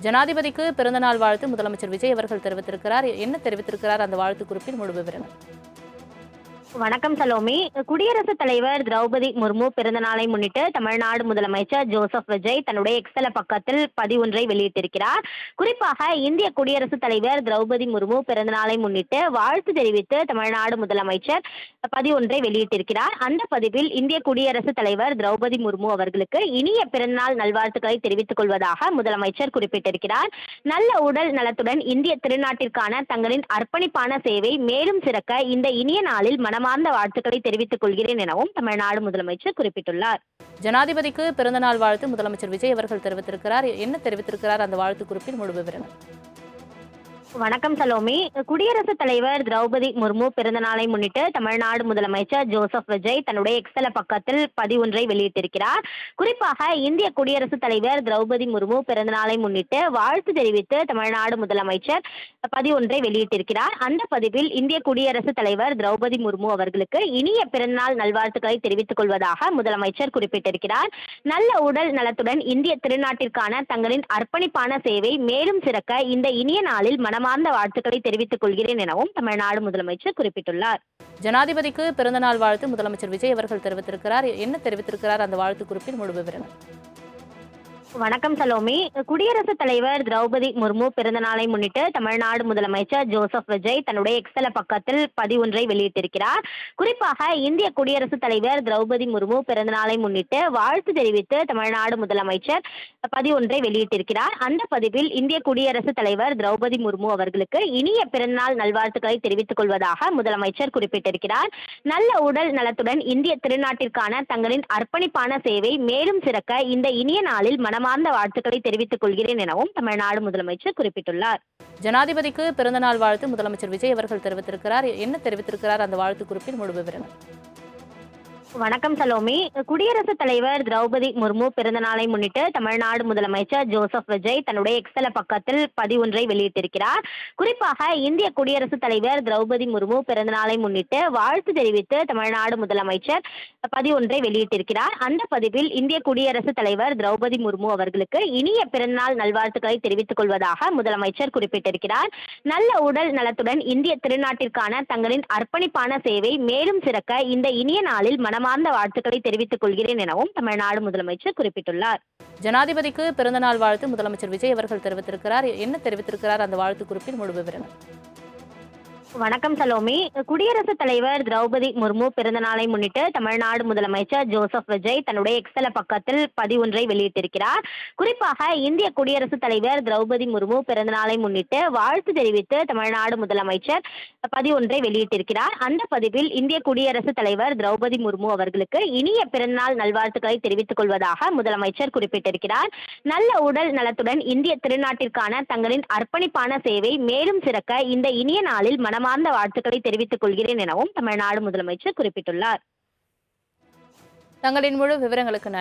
ஜனாதிபதிக்கு பிறந்தநாள் வாழ்த்து முதலமைச்சர் விஜய் அவர்கள் தெரிவித்திருக்கிறார். என்ன தெரிவித்திருக்கிறார் அந்த வாழ்த்து குறிப்பில் முழு விவரங்கள்? வணக்கம் சலோமி. குடியரசுத் தலைவர் திரௌபதி முர்மு பிறந்த நாளை முன்னிட்டு தமிழ்நாடு முதலமைச்சர் ஜோசப் விஜய் தன்னுடைய எக்ஸல பக்கத்தில் பதிவொன்றை வெளியிட்டிருக்கிறார். குறிப்பாக இந்திய குடியரசுத் தலைவர் திரௌபதி முர்மு பிறந்த நாளை முன்னிட்டு வாழ்த்து தெரிவித்து தமிழ்நாடு முதலமைச்சர் பதிவொன்றை வெளியிட்டிருக்கிறார். அந்த பதிவில் இந்திய குடியரசுத் தலைவர் திரௌபதி முர்மு அவர்களுக்கு இனிய பிறந்தநாள் நல்வாழ்த்துக்களை தெரிவித்துக் கொள்வதாக முதலமைச்சர் குறிப்பிட்டிருக்கிறார். நல்ல உடல் நலத்துடன் இந்திய திருநாட்டிற்கான தங்களின் அர்ப்பணிப்பான சேவை மேலும் சிறக்க இந்த இனிய நாளில் மனமார்ந்த வாழ்த்துக்களை தெரிவித்துக் கொள்கிறேன் எனவும் தமிழ்நாடு முதலமைச்சர் குறிப்பிட்டுள்ளார். ஜனாதிபதிக்கு பிறந்தநாள் வாழ்த்து முதலமைச்சர் விஜய் அவர்கள் தெரிவித்திருக்கிறார். என்ன தெரிவித்திருக்கிறார் அந்த வாழ்த்து குறிப்பில் முழு விவரங்கள்? வணக்கம் சலோமி. குடியரசுத் தலைவர் திரௌபதி முர்மு பிறந்த நாளை முன்னிட்டு தமிழ்நாடு முதலமைச்சர் ஜோசப் விஜய் தன்னுடைய எக்ஸல பக்கத்தில் பதிவொன்றை வெளியிட்டிருக்கிறார். குறிப்பாக இந்திய குடியரசுத் தலைவர் திரௌபதி முர்மு பிறந்த நாளை முன்னிட்டு வாழ்த்து தெரிவித்து தமிழ்நாடு முதலமைச்சர் பதிவொன்றை வெளியிட்டிருக்கிறார். அந்த பதிவில் இந்திய குடியரசுத் தலைவர் திரௌபதி முர்மு அவர்களுக்கு இனிய பிறந்தநாள் நல்வாழ்த்துக்களை தெரிவித்துக் கொள்வதாக முதலமைச்சர் குறிப்பிட்டிருக்கிறார். நல்ல உடல் நலத்துடன் இந்திய திருநாட்டிற்கான தங்களின் அர்ப்பணிப்பான சேவை மேலும் சிறக்க இந்த இனிய நாளில் மனமார்ந்த வாழ்த்துக்களை தெரிவித்துக் கொள்கிறேன் எனவும் தமிழ்நாடு முதலமைச்சர் குறிப்பிட்டுள்ளார். ஜனாதிபதிக்கு பிறந்தநாள் வாழ்த்து முதலமைச்சர் விஜய் அவர்கள் தெரிவித்திருக்கிறார். என்ன தெரிவித்திருக்கிறார் அந்த வாழ்த்து குறிப்பில் முழு விவரங்கள்? வணக்கம் சலோமி. குடியரசுத் தலைவர் திரௌபதி முர்மு பிறந்த நாளை முன்னிட்டு தமிழ்நாடு முதலமைச்சர் ஜோசப் விஜய் தன்னுடைய எக்ஸல பக்கத்தில் பதிவொன்றை வெளியிட்டிருக்கிறார். குறிப்பாக இந்திய குடியரசுத் தலைவர் திரௌபதி முர்மு பிறந்த நாளை முன்னிட்டு வாழ்த்து தெரிவித்து தமிழ்நாடு முதலமைச்சர் பதிவொன்றை வெளியிட்டிருக்கிறார். அந்த பதிவில் இந்திய குடியரசுத் தலைவர் திரௌபதி முர்மு அவர்களுக்கு இனிய பிறந்தநாள் நல்வாழ்த்துக்களை தெரிவித்துக் கொள்வதாக முதலமைச்சர் குறிப்பிட்டிருக்கிறார். நல்ல உடல் நலத்துடன் இந்திய திருநாட்டிற்கான தங்களின் அர்ப்பணிப்பான சேவை மேலும் சிறக்க இந்த இனிய நாளில் மனமார்ந்த வாழ்த்துக்களை தெரிவித்துக் கொள்கிறேன் எனவும் தமிழ்நாடு முதலமைச்சர் குறிப்பிட்டுள்ளார். ஜனாதிபதிக்கு பிறந்தநாள் வாழ்த்து முதலமைச்சர் விஜய் அவர்கள் தெரிவித்திருக்கிறார். என்ன தெரிவித்திருக்கிறார் அந்த வாழ்த்து குறிப்பில் முழு விவரங்கள்? வணக்கம் சலோமி. குடியரசுத் தலைவர் திரௌபதி முர்மு பிறந்த நாளை முன்னிட்டு தமிழ்நாடு முதலமைச்சர் ஜோசப் விஜய் தன்னுடைய எக்ஸல பக்கத்தில் பதிவொன்றை வெளியிட்டிருக்கிறார். குறிப்பாக இந்திய குடியரசுத் தலைவர் திரௌபதி முர்மு பிறந்த நாளை முன்னிட்டு வாழ்த்து தெரிவித்து தமிழ்நாடு முதலமைச்சர் பதிவொன்றை வெளியிட்டிருக்கிறார். அந்த பதிவில் இந்திய குடியரசுத் தலைவர் திரௌபதி முர்மு அவர்களுக்கு இனிய பிறந்தநாள் நல்வாழ்த்துக்களை தெரிவித்துக் கொள்வதாக முதலமைச்சர் குறிப்பிட்டிருக்கிறார். நல்ல உடல் நலத்துடன் இந்திய திருநாட்டிற்கான தங்களின் அர்ப்பணிப்பான சேவை மேலும் சிறக்க இந்த இனிய நாளில் மனமார்ந்த வாழ்த்துக்களை தெரிவித்துக் கொள்கிறேன் எனவும் தமிழ்நாடு முதலமைச்சர் குறிப்பிட்டுள்ளார். ஜனாதிபதிக்கு பிறந்தநாள் வாழ்த்து முதலமைச்சர் விஜய் அவர்கள் தெரிவித்திருக்கிறார். என்ன தெரிவித்திருக்கிறார் அந்த வாழ்த்து குறிப்பில் முழு விவரங்கள்? வணக்கம் சலோமி. குடியரசுத் தலைவர் திரௌபதி முர்மு பிறந்த நாளை முன்னிட்டு தமிழ்நாடு முதலமைச்சர் ஜோசப் விஜய் தன்னுடைய எக்ஸல பக்கத்தில் பதிவொன்றை வெளியிட்டிருக்கிறார். குறிப்பாக இந்திய குடியரசுத் தலைவர் திரௌபதி முர்மு பிறந்த நாளை முன்னிட்டு வாழ்த்து தெரிவித்து தமிழ்நாடு முதலமைச்சர் பதிவொன்றை வெளியிட்டிருக்கிறார். அந்த பதிவில் இந்திய குடியரசுத் தலைவர் திரௌபதி முர்மு அவர்களுக்கு இனிய பிறந்தநாள் நல்வாழ்த்துக்களை தெரிவித்துக் கொள்வதாக முதலமைச்சர் குறிப்பிட்டிருக்கிறார். நல்ல உடல் நலத்துடன் இந்திய திருநாட்டிற்கான தங்களின் அர்ப்பணிப்பான சேவை மேலும் சிறக்க இந்த இனிய நாளில் மனமார்ந்த வாழ்த்துக்களை தெரிவித்துக் கொள்கிறேன் எனவும் தமிழ்நாடு முதலமைச்சர் குறிப்பிட்டுள்ளார். தங்களின் முழு விவரங்களுக்கு